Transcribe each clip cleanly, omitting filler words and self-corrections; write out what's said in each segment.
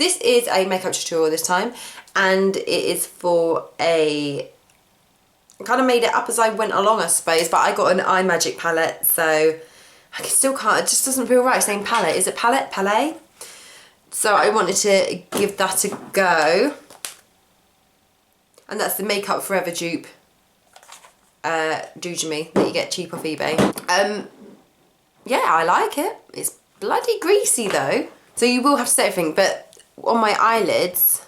this is a makeup tutorial this time, and it is for a... I kind of made it up as I went along, I suppose, but I got an Imagic palette, so I still can't, it just doesn't feel right saying palette. Is it palette? Palette? So I wanted to give that a go. And that's the Makeup Forever dupe, Doujimi, that you get cheap off eBay. Yeah, I like it. It's bloody greasy though. So you will have to set everything, but on my eyelids,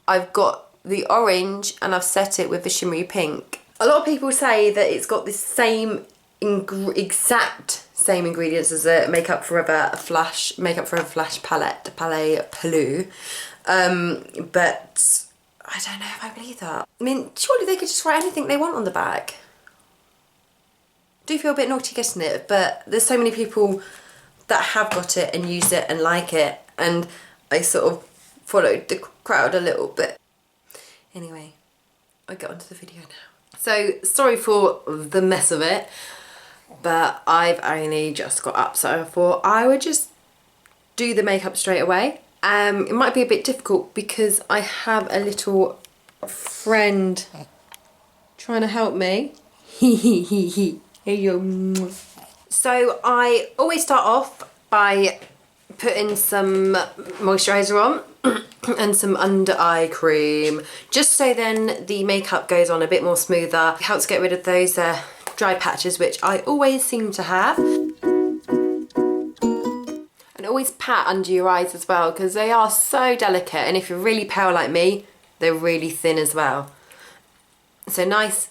I've got the orange and I've set it with the shimmery pink. A lot of people say that it's got the same exact same ingredients as a Makeup Forever Flash palette, but I don't know if I believe that. I mean, surely they could just write anything they want on the back. Do feel a bit naughty getting it, but there's so many people that have got it and used it and like it, and I sort of followed the crowd a little bit. Anyway, I get onto the video now. So sorry for the mess of it, but I've only just got up, so I thought I would just do the makeup straight away. It might be a bit difficult because I have a little friend trying to help me. Here you. So I always start off by putting some moisturiser on and some under eye cream, just so then the makeup goes on a bit more smoother. It helps get rid of those dry patches, which I always seem to have. And always pat under your eyes as well, because they are so delicate, and if you're really pale like me, they're really thin as well. So nice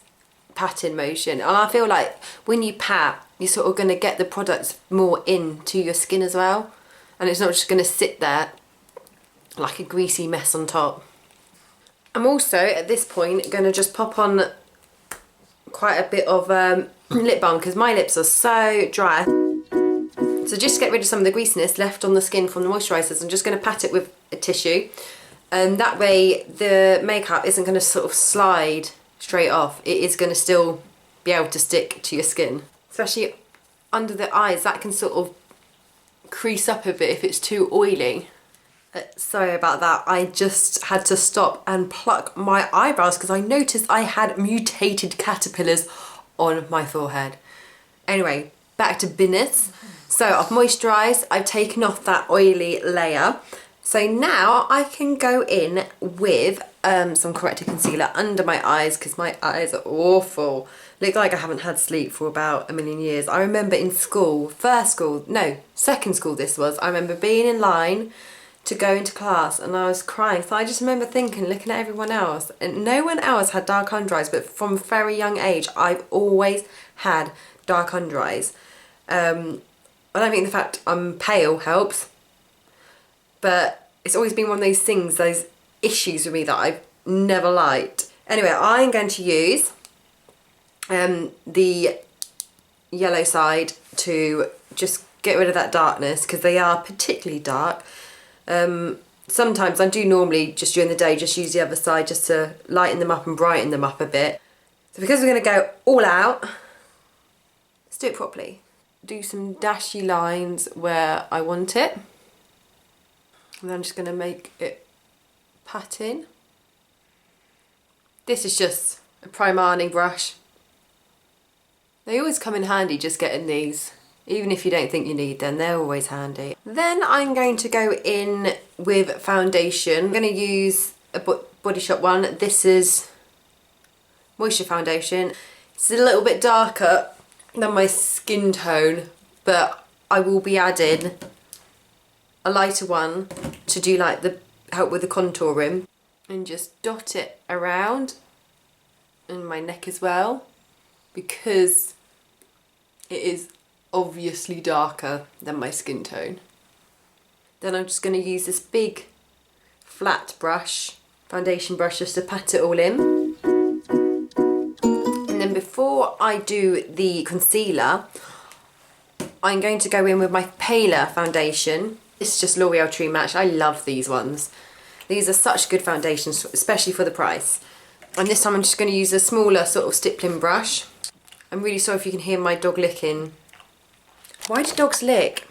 patting motion, and I feel like when you pat, you're sort of going to get the products more into your skin as well, and it's not just going to sit there like a greasy mess on top. I'm also at this point going to just pop on quite a bit of lip balm, because my lips are so dry. So just to get rid of some of the greasiness left on the skin from the moisturisers, I'm just going to pat it with a tissue, and that way the makeup isn't going to sort of slide straight off. It is going to still be able to stick to your skin, especially under the eyes. That can sort of crease up a bit if it's too oily. Sorry about that, I just had to stop and pluck my eyebrows because I noticed I had mutated caterpillars on my forehead. Anyway, back to business. So I've moisturised, I've taken off that oily layer. So now I can go in with some corrector concealer under my eyes, because my eyes are awful. Look like I haven't had sleep for about a million years. I remember in school, second school this was, I remember being in line to go into class and I was crying. So I just remember thinking, looking at everyone else, and no one else had dark under eyes, but from a very young age I've always had dark under eyes. I don't think the fact I'm pale helps, but it's always been one of those things, those issues with me that I've never liked. Anyway, I'm going to use the yellow side to just get rid of that darkness, because they are particularly dark. Sometimes I do normally just during the day just use the other side just to lighten them up and brighten them up a bit. So because we're going to go all out, let's do it properly. Do some dashy lines where I want it, and then I'm just going to make it pat in. This is just a Primani brush. They always come in handy just getting these, even if you don't think you need them, they're always handy. Then I'm going to go in with foundation. I'm going to use a Body Shop one. This is Moisture Foundation. It's a little bit darker than my skin tone, but I will be adding a lighter one to do like the help with the contouring, and just dot it around in my neck as well, because it is obviously darker than my skin tone. Then I'm just going to use this big flat brush, foundation brush, just to pat it all in. And then before I do the concealer, I'm going to go in with my paler foundation. It's just L'Oreal True Match. I love these ones. These are such good foundations, especially for the price. And this time I'm just going to use a smaller sort of stippling brush. I'm really sorry if you can hear my dog licking. Why do dogs lick?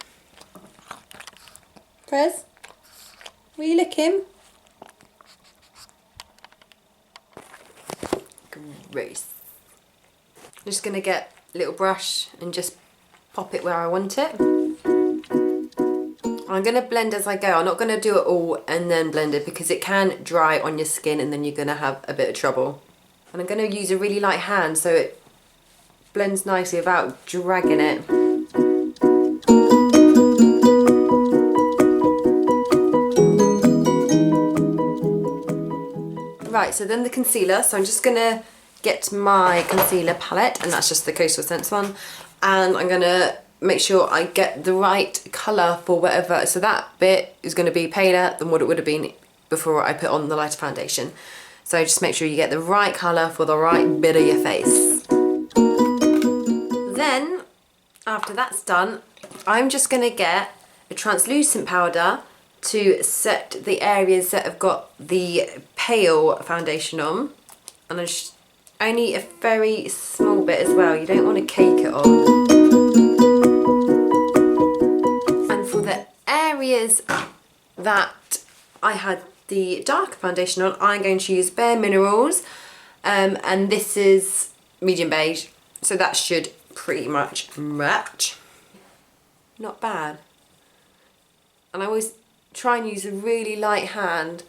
Prez? Will you lick him? Gross. I'm just going to get a little brush and just pop it where I want it. I'm going to blend as I go. I'm not going to do it all and then blend it because it can dry on your skin and then you're going to have a bit of trouble. And I'm going to use a really light hand so it blends nicely without dragging it. Right, so then the concealer. So I'm just going to get my concealer palette, and that's just the Coastal Scents one. And I'm going to make sure I get the right colour for whatever. So that bit is going to be paler than what it would have been before I put on the lighter foundation. So just make sure you get the right colour for the right bit of your face. Then, after that's done, I'm just going to get a translucent powder to set the areas that have got the pale foundation on. And I just only a very small bit as well. You don't want to cake it on. And for the areas that I had the darker foundation on, I'm going to use Bare Minerals, and this is medium beige, so that should pretty much match. Not bad. And I always try and use a really light hand,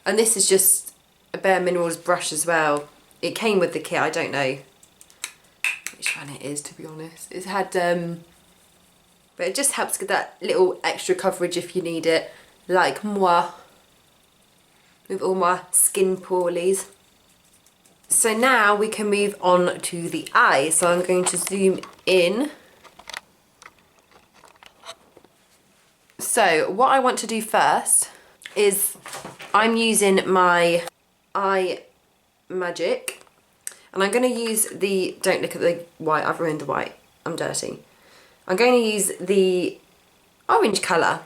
and this is just a Bare Minerals brush as well. It came with the kit. I don't know which one it is, to be honest. It's had but it just helps get that little extra coverage if you need it, like moi, with all my skin poorlies. So now we can move on to the eyes. So I'm going to zoom in. So what I want to do first is I'm using my Imagic, and I'm going to use the, don't look at the white, I've ruined the white, I'm dirty. I'm going to use the orange colour,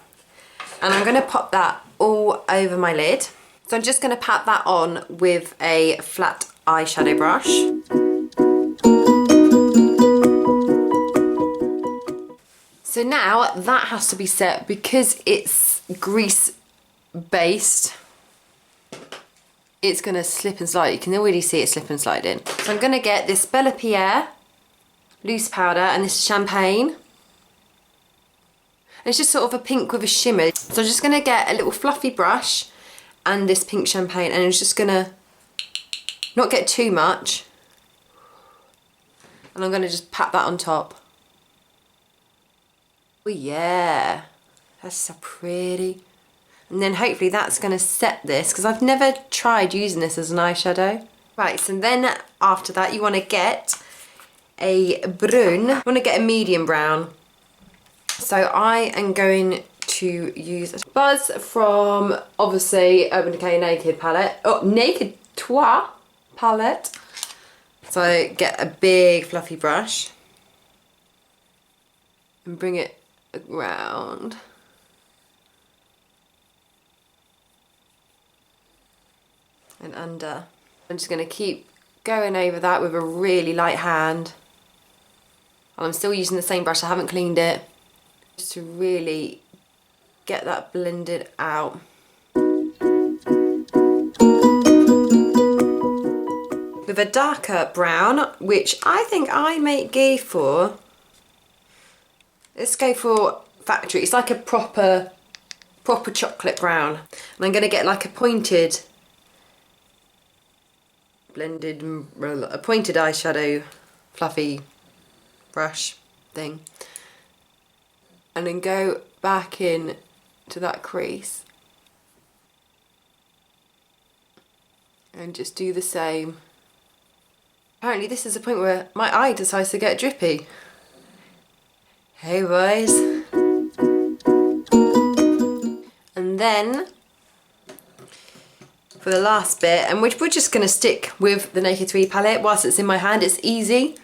and I'm going to pop that all over my lid. So I'm just going to pat that on with a flat eyeshadow brush. So now that has to be set because it's grease based. It's going to slip and slide. You can already see it slip and slide in. So I'm going to get this Bella Pierre loose powder, and this is champagne. And it's just sort of a pink with a shimmer. So I'm just going to get a little fluffy brush and this pink champagne, and I'm just going to not get too much. And I'm going to just pat that on top. Oh yeah, that's so pretty. And then hopefully that's going to set this, because I've never tried using this as an eyeshadow. Right, so then after that you want to get a brun. You want to get a medium brown. So I am going to use a Buzz from, obviously, Urban Decay Naked palette. Oh, Naked Toi palette. So get a big fluffy brush and bring it around. And under. I'm just going to keep going over that with a really light hand. And I'm still using the same brush, I haven't cleaned it. Just to really get that blended out. With a darker brown, which I think I might go for. Let's go for Factory. It's like a proper chocolate brown. And I'm going to get like a pointed eyeshadow fluffy brush thing, and then go back in to that crease and just do the same. Apparently this is the point where my eye decides to get drippy. Hey boys. And then for the last bit, and we're just going to stick with the Naked 3 palette whilst it's in my hand, it's easy.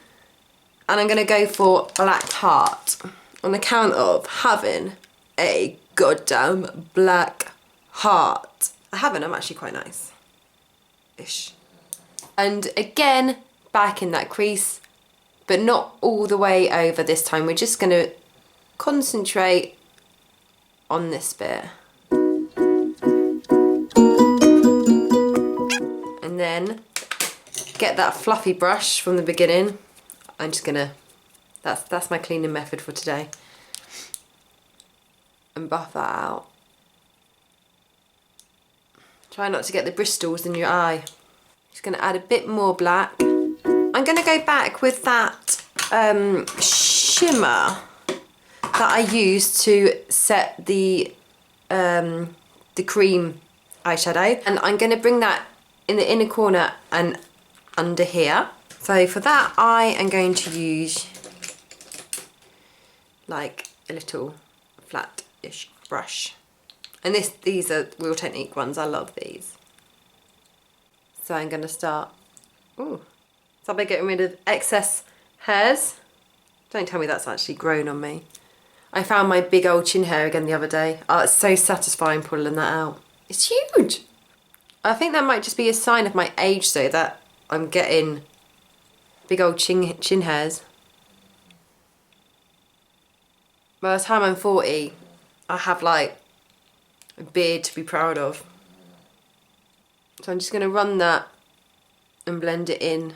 And I'm going to go for Black Heart on account of having a goddamn black heart. I haven't, I'm actually quite nice-ish. And again, back in that crease, but not all the way over this time. We're just going to concentrate on this bit. get that fluffy brush from the beginning, I'm just gonna, that's my cleaning method for today. And buff that out. Try not to get the bristles in your eye. Just gonna add a bit more black. I'm gonna go back with that shimmer that I used to set the cream eyeshadow, and I'm gonna bring that in the inner corner and under here. So for that, I am going to use like a little flat-ish brush. And these are Real Technique ones, I love these. So I'm gonna start, so by getting rid of excess hairs. Don't tell me that's actually grown on me. I found my big old chin hair again the other day. Oh, it's so satisfying pulling that out. It's huge. I think that might just be a sign of my age though, that I'm getting big old chin hairs. By the time I'm 40, I have like a beard to be proud of. So I'm just going to run that and blend it in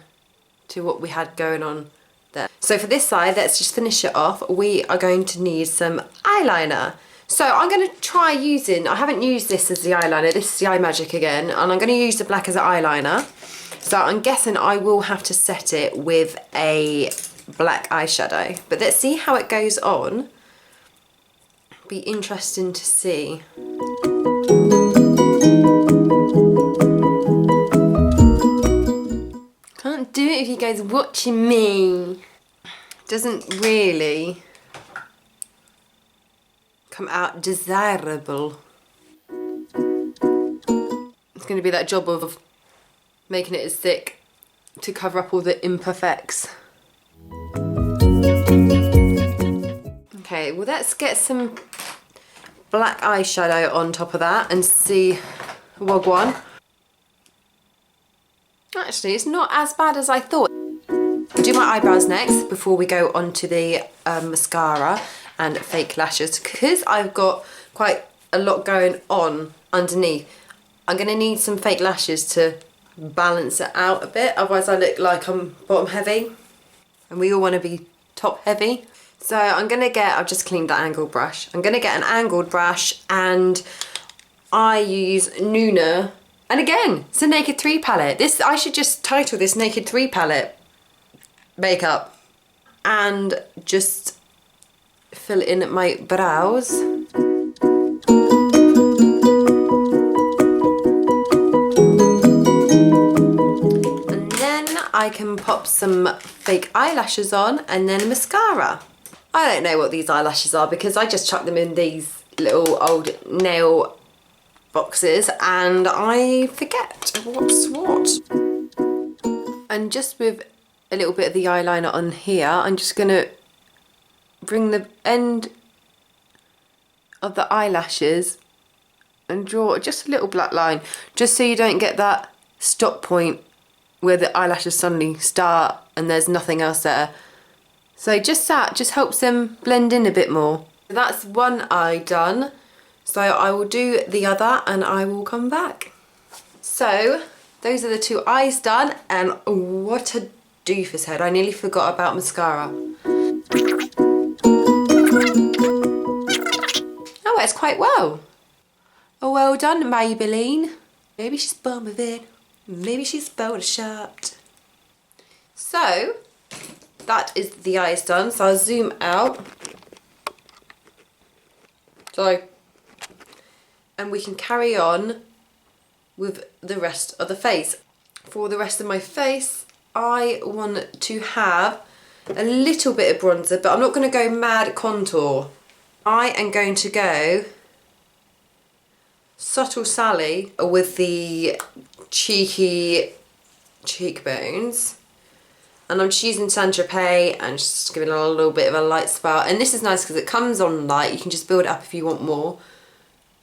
to what we had going on there. So for this side, let's just finish it off. We are going to need some eyeliner. So I'm going to try using, I haven't used this as the eyeliner, this is the Imagic again, and I'm going to use the black as an eyeliner. So I'm guessing I will have to set it with a black eyeshadow. But let's see how it goes on. Be interesting to see. Can't do it if you guys are watching me. Doesn't really come out desirable. It's going to be that job of making it as thick to cover up all the imperfects. Okay, well let's get some black eyeshadow on top of that and see wagwan. Actually, it's not as bad as I thought. I'll do my eyebrows next before we go on to the mascara and fake lashes, because I've got quite a lot going on underneath. I'm going to need some fake lashes to balance it out a bit, otherwise I look like I'm bottom heavy and we all want to be top heavy. So I'm going to get, I've just cleaned that angled brush. I'm going to get an angled brush, and I use Nuna. And again, it's a Naked 3 palette. This, I should just title this Naked 3 palette makeup. And just fill in my brows. And then I can pop some fake eyelashes on, and then mascara. I don't know what these eyelashes are because I just chucked them in these little old nail boxes and I forget what's what. And just with a little bit of the eyeliner on here, I'm just going to bring the end of the eyelashes and draw just a little black line, just so you don't get that stop point where the eyelashes suddenly start and there's nothing else there. So just that just helps them blend in a bit more. That's one eye done. So I will do the other and I will come back. So those are the two eyes done, and what a doofus head. I nearly forgot about mascara. Oh, it's quite well. Oh, well done, Maybelline. Maybe she's born with it. Maybe she's photoshopped. So that is the eyes done. So I'll zoom out. So, and we can carry on with the rest of the face. For the rest of my face, I want to have a little bit of bronzer, but I'm not going to go mad contour. I am going to go Subtle Sally with the cheeky cheekbones. And I'm just using Saint Tropez and just giving it a little bit of a light spot. And this is nice because it comes on light. You can just build it up if you want more.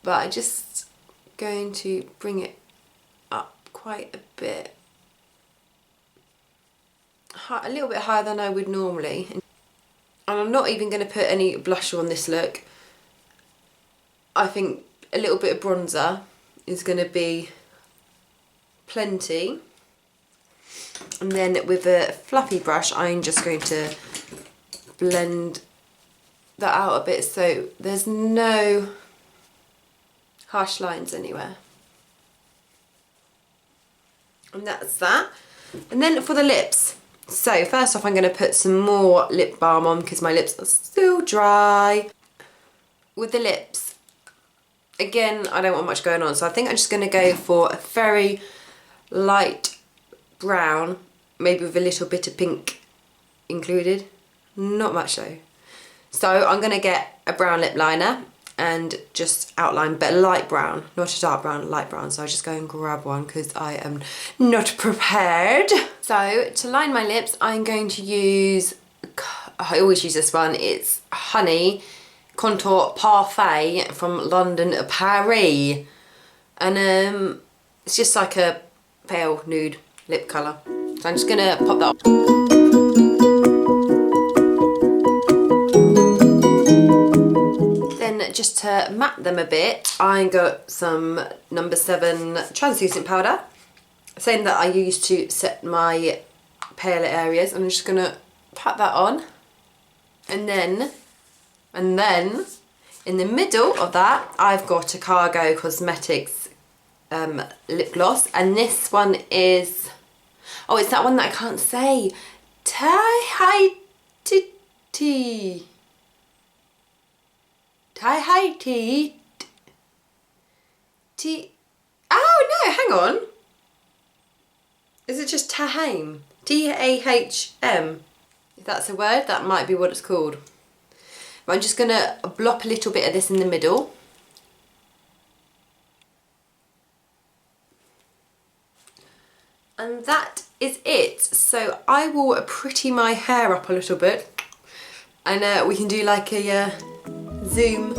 But I'm just going to bring it up quite a bit. A little bit higher than I would normally. And I'm not even going to put any blusher on this look. I think a little bit of bronzer is going to be plenty. And then with a fluffy brush, I'm just going to blend that out a bit so there's no harsh lines anywhere. And that's that. And then for the lips, so first off I'm going to put some more lip balm on because my lips are still dry. With the lips, again, I don't want much going on, so I think I'm just going to go for a very light brown, maybe with a little bit of pink included, not much though. So I'm going to get a brown lip liner and just outline, but a light brown, not a dark brown, light brown. So I'll just go and grab one because I am not prepared. So to line my lips, I'm going to use, I always use this one, it's Honey Contour Parfait from London, Paris. And it's just like a pale nude lip colour. So I'm just going to pop that on. Then just to matte them a bit, I got some number 7 translucent powder. Same that I use to set my paler areas. I'm just going to pat that on. And then in the middle of that, I've got a Cargo Cosmetics lip gloss, and this one is, oh, it's that one that I can't say. Oh no, hang on. Is it just Tahaim? T-A-H-M. If that's a word, that might be what it's called. But I'm just gonna blop a little bit of this in the middle. And that is it. So I will pretty my hair up a little bit, and we can do like a zoom